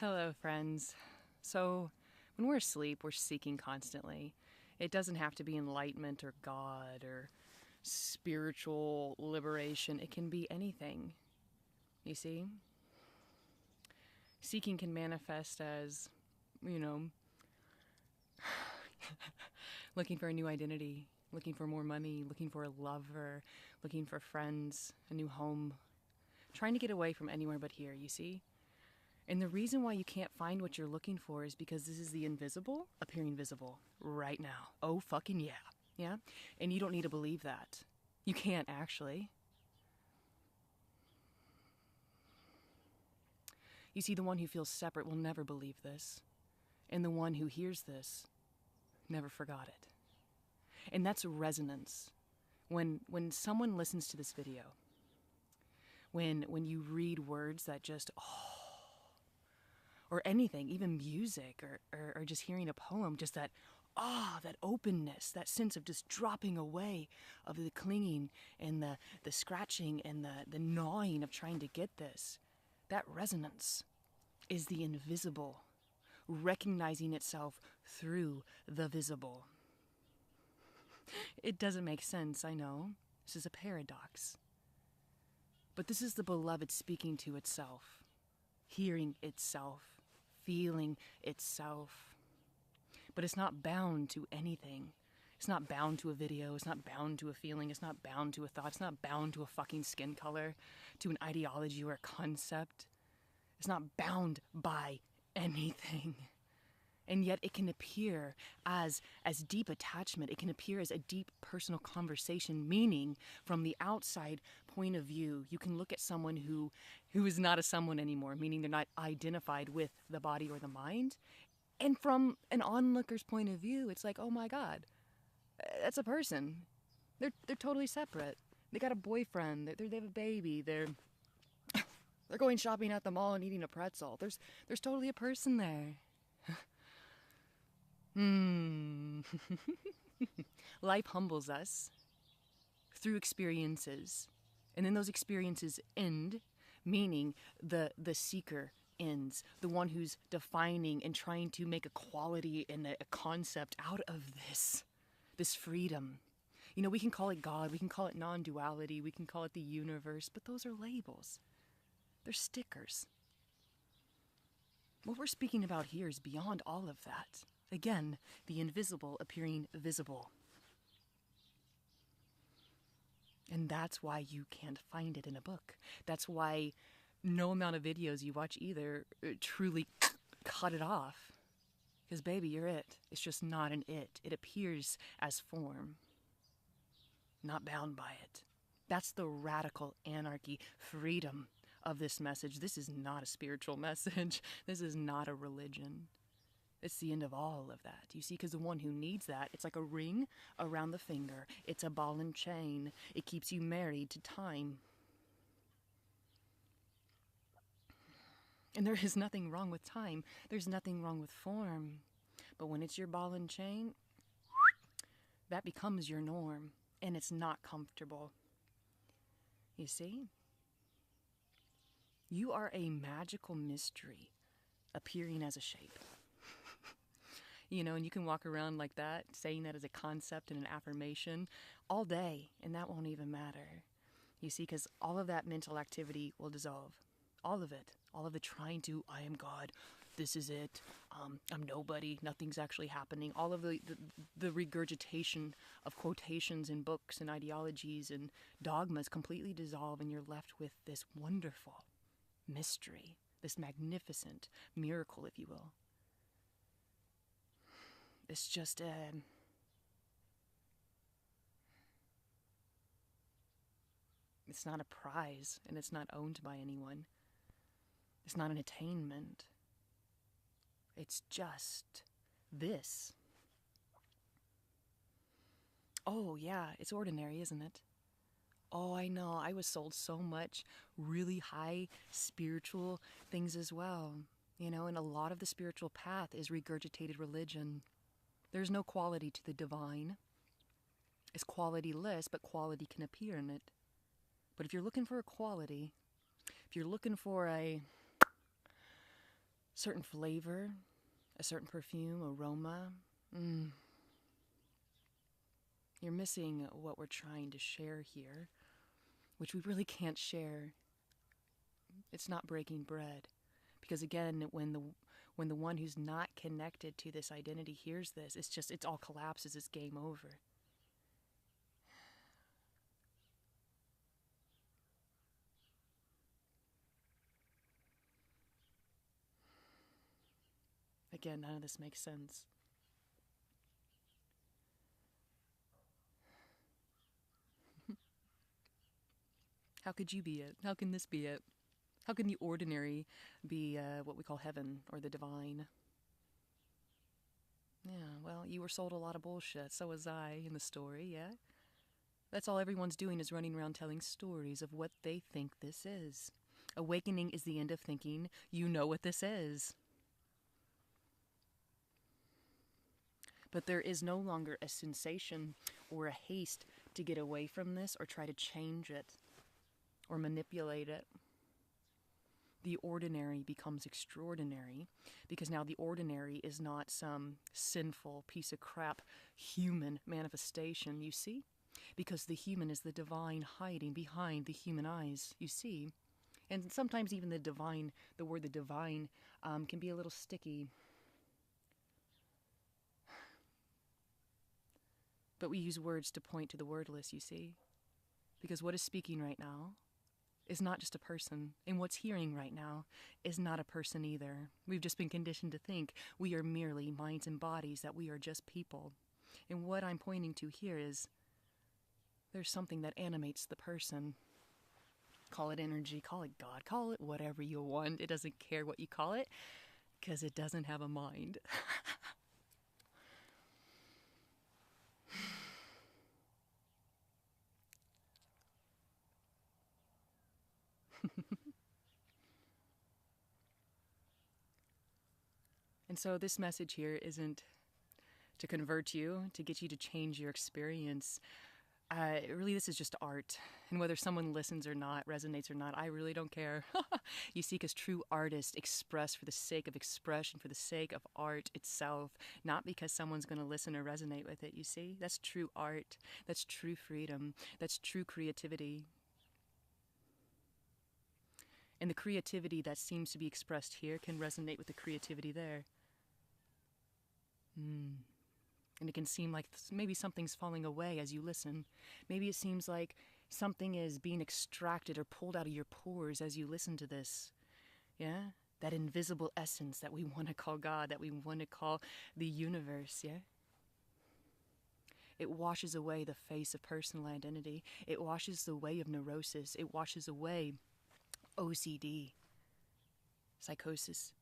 Hello, friends. So, when we're asleep, we're seeking constantly. It doesn't have to be enlightenment or God or spiritual liberation. It can be anything. You see? Seeking can manifest as, you know, looking for a new identity, looking for more money, looking for a lover, looking for friends, a new home, trying to get away from anywhere but here, you see? And the reason why you can't find what you're looking for is because this is the invisible appearing visible right now. Oh, fucking yeah. Yeah? And you don't need to believe that. You can't actually. You see, the one who feels separate will never believe this. And the one who hears this never forgot it. And that's resonance. When someone listens to this video, when you read words that just, or anything, even music or just hearing a poem, just that that openness, that sense of just dropping away of the clinging and the scratching and the gnawing of trying to get this. That resonance is the invisible, recognizing itself through the visible. It doesn't make sense, I know. This is a paradox. But this is the beloved speaking to itself, hearing itself, feeling itself. But it's not bound to anything. It's not bound to a video. It's not bound to a feeling. It's not bound to a thought. It's not bound to a fucking skin color, to an ideology or a concept. It's not bound by anything. And yet it can appear as deep attachment. It can appear as a deep personal conversation, meaning from the outside point of view, you can look at someone who is not a someone anymore, meaning they're not identified with the body or the mind. And from an onlooker's point of view, it's like, oh my God, that's a person. They're totally separate. They got a boyfriend. They have a baby. They're going shopping at the mall and eating a pretzel. There's totally a person there. Life humbles us through experiences, and then those experiences end, meaning the seeker ends, the one who's defining and trying to make a quality and a concept out of this freedom. You know, we can call it God, we can call it non-duality, we can call it the universe, but those are labels. They're stickers. What we're speaking about here is beyond all of that. Again, the invisible appearing visible. And that's why you can't find it in a book. That's why no amount of videos you watch either truly cut it off. Because baby, you're it. It's just not an it. It appears as form, not bound by it. That's the radical anarchy, freedom of this message. This is not a spiritual message. This is not a religion. It's the end of all of that. You see, because the one who needs that, it's like a ring around the finger. It's a ball and chain. It keeps you married to time. And there is nothing wrong with time. There's nothing wrong with form. But when it's your ball and chain, that becomes your norm. And it's not comfortable. You see? You are a magical mystery appearing as a shape. You know, and you can walk around like that, saying that as a concept and an affirmation all day, and that won't even matter. You see, because all of that mental activity will dissolve. All of it. All of the trying to, I am God, this is it, I'm nobody, nothing's actually happening. All of the regurgitation of quotations in books and ideologies and dogmas completely dissolve, and you're left with this wonderful mystery, this magnificent miracle, if you will. It's just it's not a prize, and it's not owned by anyone. It's not an attainment. It's just this. Oh yeah, it's ordinary, isn't it? Oh, I know, I was sold so much really high spiritual things as well. You know, and a lot of the spiritual path is regurgitated religion. There's no quality to the divine. It's qualityless, but quality can appear in it. But if you're looking for a quality, if you're looking for a certain flavor, a certain perfume, aroma. You're missing what we're trying to share here, which we really can't share. It's not breaking bread. Because again, when the one who's not connected to this identity hears this, it all collapses, it's game over. Again, none of this makes sense. How could you be it? How can this be it? How can the ordinary be what we call heaven or the divine? Yeah, well, you were sold a lot of bullshit. So was I in the story, yeah? That's all everyone's doing is running around telling stories of what they think this is. Awakening is the end of thinking you know what this is. But there is no longer a sensation or a haste to get away from this or try to change it or manipulate it. The ordinary becomes extraordinary because now the ordinary is not some sinful piece of crap human manifestation, you see? Because the human is the divine hiding behind the human eyes, you see? And sometimes even the word the divine can be a little sticky. But we use words to point to the wordless, you see? Because what is speaking right now is not just a person, and what's hearing right now is not a person either. We've just been conditioned to think we are merely minds and bodies, that we are just people. And what I'm pointing to here is there's something that animates the person. Call it energy, call it God, call it whatever you want. It doesn't care what you call it, because it doesn't have a mind. And so this message here isn't to convert you, to get you to change your experience. Really, this is just art. And whether someone listens or not, resonates or not, I really don't care. You see, because true artists express for the sake of expression, for the sake of art itself, not because someone's going to listen or resonate with it, you see? That's true art. That's true freedom. That's true creativity. And the creativity that seems to be expressed here can resonate with the creativity there. And it can seem like maybe something's falling away as you listen. Maybe it seems like something is being extracted or pulled out of your pores as you listen to this. Yeah? That invisible essence that we want to call God, that we want to call the universe, yeah? It washes away the face of personal identity. It washes away of neurosis. It washes away OCD, psychosis.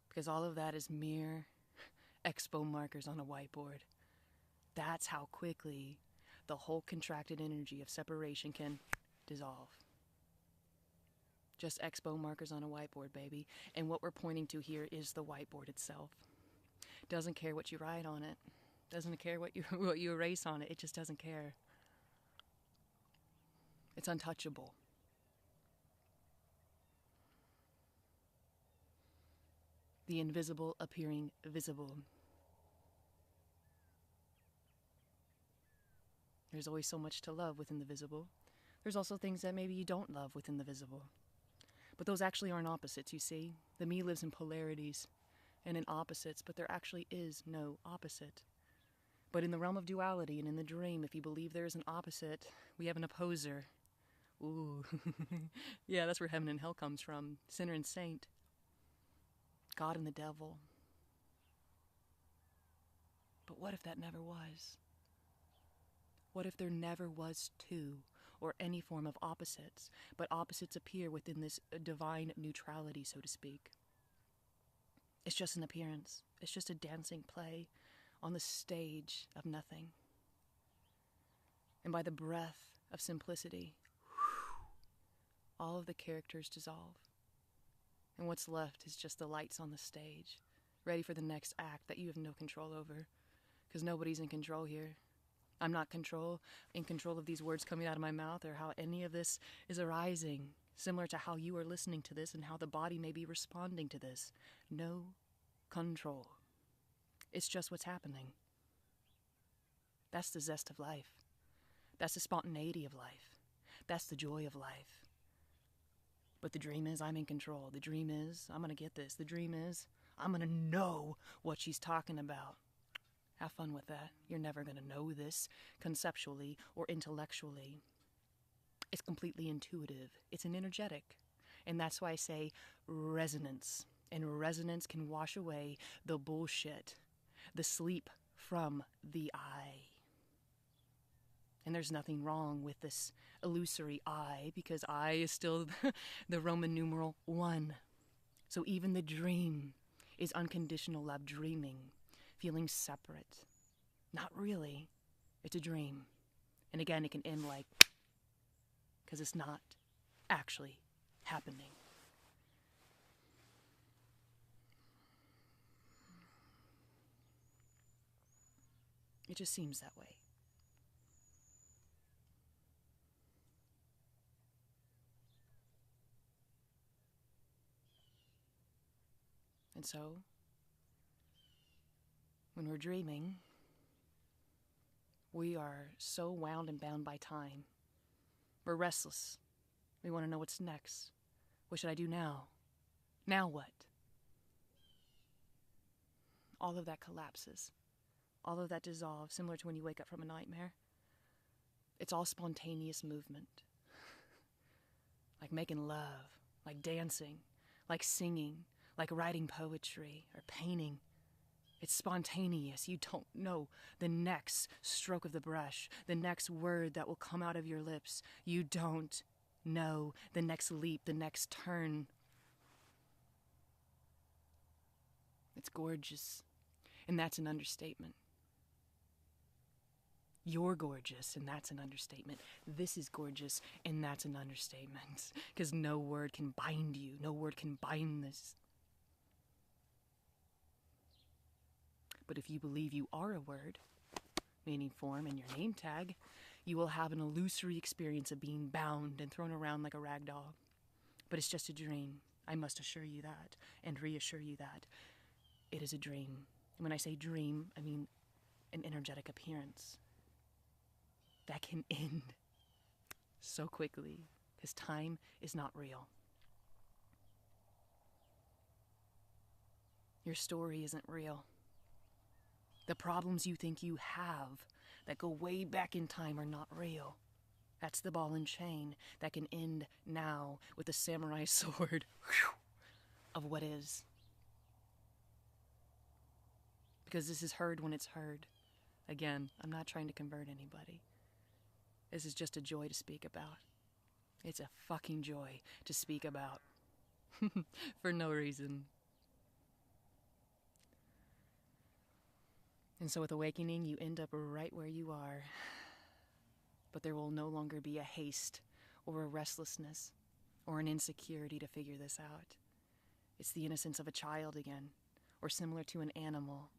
Because all of that is mere expo markers on a whiteboard. That's how quickly the whole contracted energy of separation can dissolve. Just expo markers on a whiteboard, baby. And what we're pointing to here is the whiteboard itself. Doesn't care what you write on it. Doesn't care what you erase on it. It just doesn't care. It's untouchable. The invisible appearing visible. There's always so much to love within the visible. There's also things that maybe you don't love within the visible. But those actually aren't opposites, you see. The me lives in polarities and in opposites, but there actually is no opposite. But in the realm of duality and in the dream, if you believe there is an opposite, we have an opposer. Ooh. Yeah, that's where heaven and hell comes from. Sinner and saint. God and the devil. But what if that never was? What if there never was two or any form of opposites, but opposites appear within this divine neutrality, so to speak? It's just an appearance. It's just a dancing play on the stage of nothing. And by the breath of simplicity, all of the characters dissolve. And what's left is just the lights on the stage, ready for the next act that you have no control over. Because nobody's in control here. I'm not in control of these words coming out of my mouth or how any of this is arising. similar to how you are listening to this and how the body may be responding to this. No control. It's just what's happening. That's the zest of life. That's the spontaneity of life. That's the joy of life. But the dream is I'm in control. The dream is I'm going to get this. The dream is I'm going to know what she's talking about. Have fun with that. You're never going to know this conceptually or intellectually. It's completely intuitive. It's an energetic. And that's why I say resonance. And resonance can wash away the bullshit, the sleep from the I. And there's nothing wrong with this illusory I, because I is still the Roman numeral 1. So even the dream is unconditional love, dreaming, feeling separate. Not really. It's a dream. And again, it can end like, because it's not actually happening. It just seems that way. And so, when we're dreaming, we are so wound and bound by time. We're restless. We want to know what's next. What should I do now? Now what? All of that collapses. All of that dissolves, similar to when you wake up from a nightmare. It's all spontaneous movement. Like making love, like dancing, like singing, like writing poetry or painting. It's spontaneous. You don't know the next stroke of the brush, the next word that will come out of your lips. You don't know the next leap, the next turn. It's gorgeous, and that's an understatement. You're gorgeous, and that's an understatement. This is gorgeous, and that's an understatement. Because no word can bind you. No word can bind this. But if you believe you are a word, meaning form and your name tag, you will have an illusory experience of being bound and thrown around like a rag doll. But it's just a dream. I must assure you that and reassure you that. It is a dream. And when I say dream, I mean an energetic appearance that can end so quickly because time is not real. Your story isn't real. The problems you think you have that go way back in time are not real. That's the ball and chain that can end now with a samurai sword of what is. Because this is heard when it's heard. Again, I'm not trying to convert anybody. This is just a joy to speak about. It's a fucking joy to speak about. For no reason. And so with awakening, you end up right where you are. But there will no longer be a haste or a restlessness or an insecurity to figure this out. It's the innocence of a child again, or similar to an animal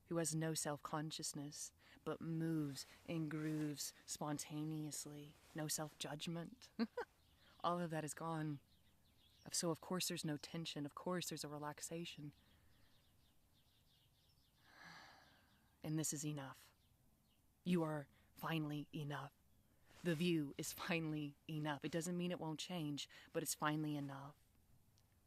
who has no self-consciousness, but moves and grooves spontaneously. No self-judgment. All of that is gone. So of course there's no tension. Of course there's a relaxation. And this is enough. You are finally enough. The view is finally enough. It doesn't mean it won't change, but it's finally enough.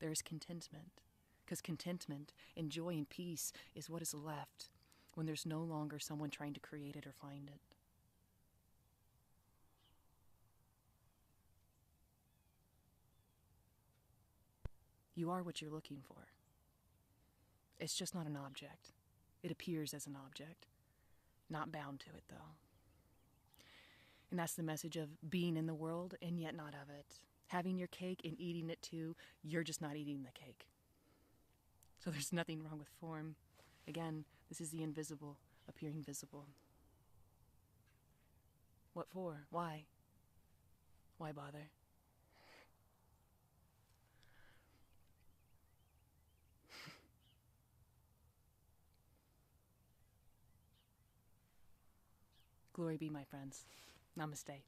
There is contentment. Because contentment and joy and peace is what is left when there's no longer someone trying to create it or find it. You are what you're looking for. It's just not an object. It appears as an object. Not bound to it, though. And that's the message of being in the world and yet not of it. Having your cake and eating it too, you're just not eating the cake. So there's nothing wrong with form. Again, this is the invisible appearing visible. What for? Why? Why bother? Glory be, my friends. Namaste.